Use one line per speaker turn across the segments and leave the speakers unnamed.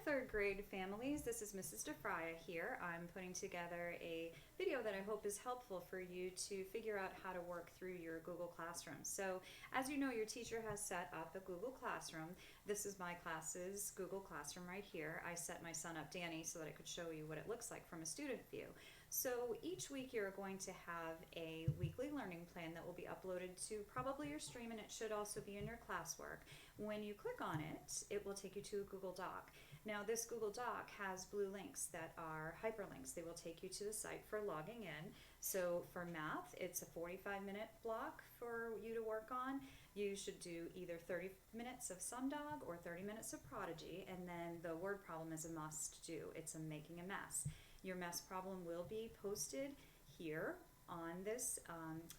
third grade families, this is Mrs. DeFraya here. I'm putting together a video that I hope is helpful for you to figure out how to work through your Google Classroom. So as you know, your teacher has set up a Google Classroom. This is my class's Google Classroom right here. I set my son up, Danny, so that I could show you what it looks like from a student view. So each week you're going to have a weekly learning plan that will be uploaded to probably your stream, and it should also be in your classwork. When you click on it, it will take you to a Google Doc. Now this Google Doc has blue links that are hyperlinks. They will take you to the site for logging in. So for math, it's a 45-minute block for you to work on. You should do either 30 minutes of Sundog or 30 minutes of Prodigy, and then the word problem is a must do. It's a making a mess. Your mess problem will be posted here on this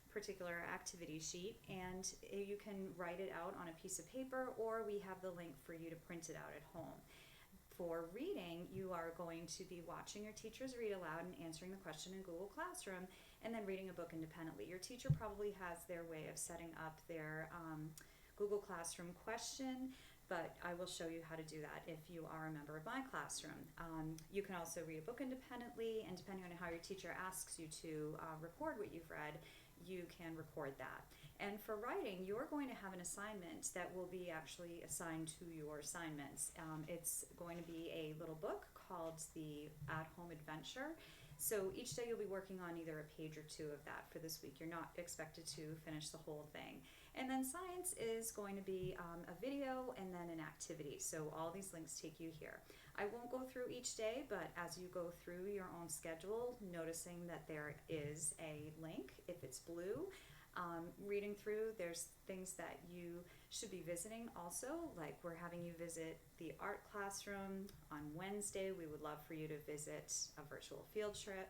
particular activity sheet, and you can write it out on a piece of paper, or we have the link for you to print it out at home. For reading, you are going to be watching your teachers read aloud and answering the question in Google Classroom, and then reading a book independently. Your teacher probably has their way of setting up their Google Classroom question, but I will show you how to do that if you are a member of my classroom. You can also read a book independently, and depending on how your teacher asks you to record what you've read, you can record that. And for writing, you're going to have an assignment that will be actually assigned to your assignments. It's going to be a little book called the At-Home Adventure. So each day you'll be working on either a page or two of that for this week. You're not expected to finish the whole thing. And then science is going to be a video and then an activity. So all these links take you here. I won't go through each day, but as you go through your own schedule, noticing that there is a link, if it's blue, reading through, there's things that you should be visiting also, like we're having you visit the art classroom. On Wednesday, we would love for you to visit a virtual field trip.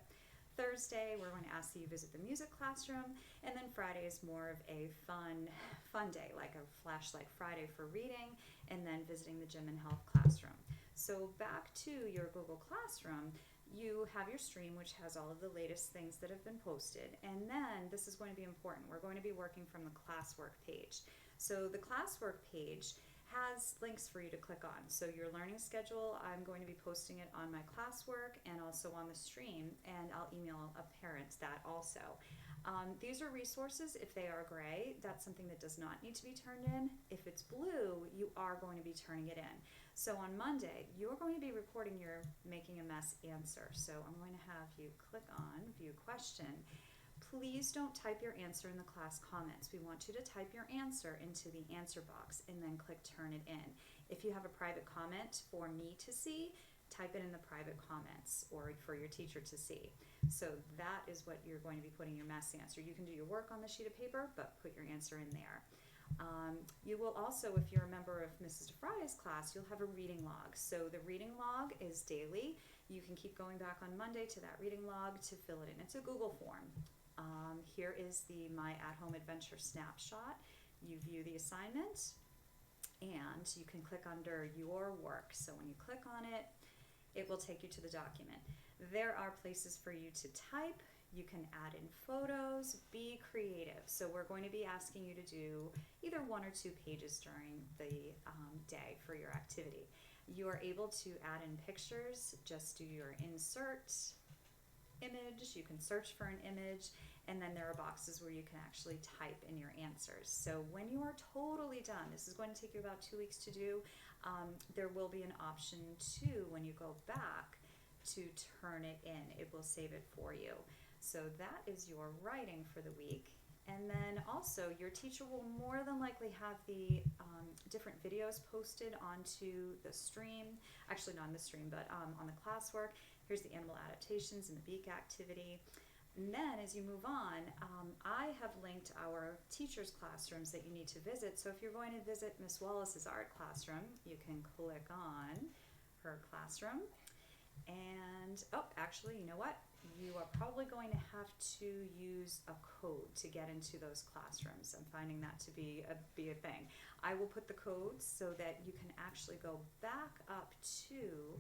Thursday, we're going to ask that you visit the music classroom, and then Friday is more of a fun day, like a Flashlight Friday for reading, and then visiting the gym and health classroom. So back to your Google Classroom, you have your stream, which has all of the latest things that have been posted, and then this is going to be important. We're going to be working from the classwork page. So the classwork page has links for you to click on. So your learning schedule, I'm going to be posting it on my classwork and also on the stream, and I'll email a parent that also. These are resources. If they are gray, that's something that does not need to be turned in. If it's blue, you are going to be turning it in. So on Monday, you're going to be recording your Making a Mess answer. So I'm going to have you click on View Question. Please don't type your answer in the class comments. We want you to type your answer into the answer box and then click Turn it in. If you have a private comment for me to see, type it in the private comments or for your teacher to see. So that is what you're going to be putting your mess answer. You can do your work on the sheet of paper, but put your answer in there. You will also, if you're a member of Mrs. DeFrya's class, you'll have a reading log. So the reading log is daily. You can keep going back on Monday to that reading log to fill it in. It's a Google form. Here is the My At-Home Adventure snapshot. You view the assignment, and you can click under Your Work. So when you click on it, it will take you to the document. There are places for you to type. You can add in photos, be creative. So we're going to be asking you to do either 1 or 2 pages during the day for your activity. You are able to add in pictures. Just do your insert image. You can search for an image, and then there are boxes where you can actually type in your answers. So when you are totally done, this is going to take you about 2 weeks to do, there will be an option to, when you go back, to turn it in. It will save it for you. So that is your writing for the week. And then also your teacher will more than likely have the different videos posted onto the stream, actually not on the stream, but on the classwork. Here's the animal adaptations and the beak activity. And then as you move on, I have linked our teachers' classrooms that you need to visit. So if you're going to visit Miss Wallace's art classroom, you can click on her classroom. And, oh, actually, you know what? You are probably going to have to use a code to get into those classrooms. I'm finding that to be a thing. I will put the codes so that you can actually go back up to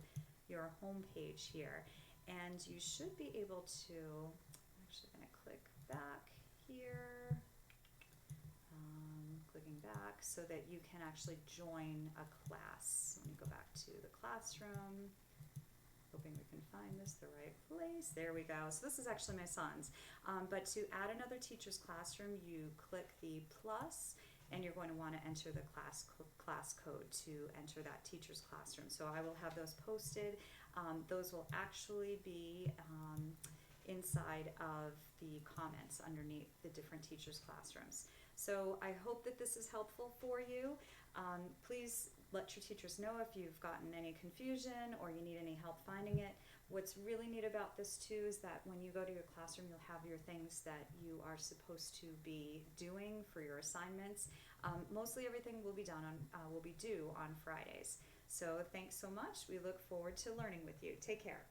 your home page here. And you should be able to, I'm actually going to click back here, clicking back so that you can actually join a class. Let me go back to the classroom. Hoping we can find this the right place. There we go. So this is actually my son's. But to add another teacher's classroom, you click the plus, and you're going to want to enter the class code to enter that teacher's classroom. So I will have those posted. Those will actually be inside of the comments underneath the different teachers' classrooms. So I hope that this is helpful for you. Please let your teachers know if you've gotten any confusion or you need any help finding it. What's really neat about this too is that when you go to your classroom, you'll have your things that you are supposed to be doing for your assignments. Mostly everything will be due on Fridays. So thanks so much. We look forward to learning with you. Take care.